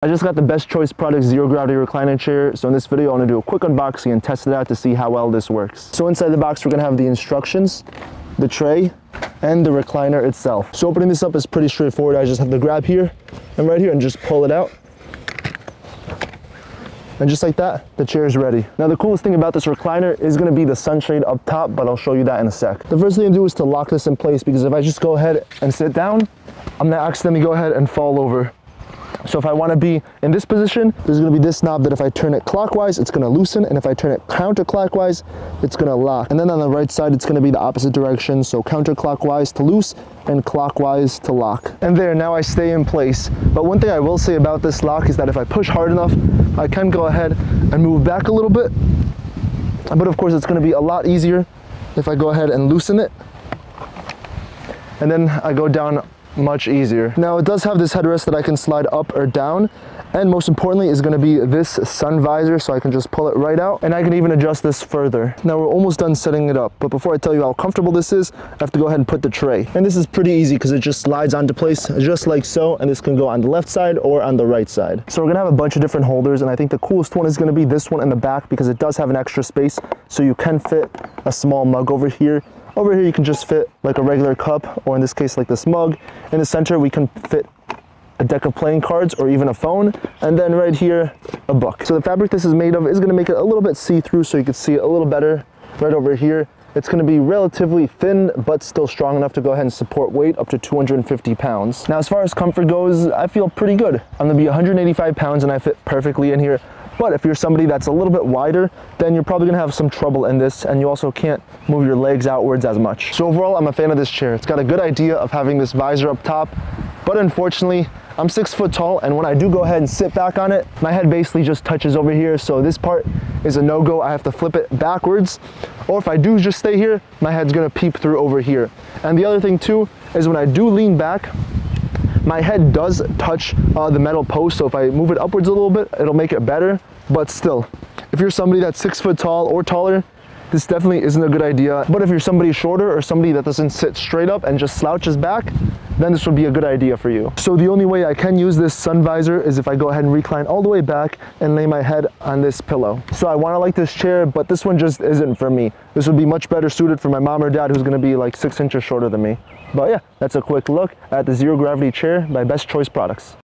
I just got the Best Choice Products Zero Gravity Recliner Chair, so in this video I want to do a quick unboxing and test it out to see how well this works. So inside the box we're going to have the instructions, the tray, and the recliner itself. So opening this up is pretty straightforward. I just have to grab here and right here and just pull it out. And just like that, the chair is ready. Now the coolest thing about this recliner is going to be the sunshade up top, but I'll show you that in a sec. The first thing to do is to lock this in place, because if I just go ahead and sit down, I'm going to accidentally go ahead and fall over. So if I want to be in this position, there's going to be this knob that if I turn it clockwise, it's going to loosen, and if I turn it counterclockwise, it's going to lock. And then on the right side, it's going to be the opposite direction, so counterclockwise to loose and clockwise to lock. And there, now I stay in place. But one thing I will say about this lock is that if I push hard enough, I can go ahead and move back a little bit. But of course, it's going to be a lot easier if I go ahead and loosen it. And then I go down much easier. Now it does have this headrest that I can slide up or down, and most importantly is going to be this sun visor, so I can just pull it right out, and I can even adjust this further. Now we're almost done setting it up, but before I tell you how comfortable this is, I have to go ahead and put the tray. And this is pretty easy because it just slides onto place just like so, and this can go on the left side or on the right side. So we're gonna have a bunch of different holders, and I think the coolest one is going to be this one in the back, because it does have an extra space, so you can fit a small mug over here. Over here you can just fit like a regular cup, or in this case like this mug. In the center we can fit a deck of playing cards or even a phone, and then right here a book. So the fabric this is made of is going to make it a little bit see-through, so you can see it a little better. Right over here it's going to be relatively thin but still strong enough to go ahead and support weight up to 250 pounds. Now as far as comfort goes, I feel pretty good. I'm going to be 185 pounds and I fit perfectly in here. But if you're somebody that's a little bit wider, then you're probably gonna have some trouble in this, and you also can't move your legs outwards as much. So overall, I'm a fan of this chair. It's got a good idea of having this visor up top, but unfortunately, I'm 6 foot tall, and when I do go ahead and sit back on it, my head basically just touches over here, so this part is a no-go. I have to flip it backwards, or if I do just stay here, my head's gonna peep through over here. And the other thing too, is when I do lean back, my head does touch the metal post, so if I move it upwards a little bit, it'll make it better. But still, if you're somebody that's 6 foot tall or taller, this definitely isn't a good idea. But if you're somebody shorter or somebody that doesn't sit straight up and just slouches back, then this would be a good idea for you. So the only way I can use this sun visor is if I go ahead and recline all the way back and lay my head on this pillow. So I want to like this chair, but this one just isn't for me. This would be much better suited for my mom or dad, who's going to be like 6 inches shorter than me. But yeah, that's a quick look at the Zero Gravity Chair by Best Choice Products.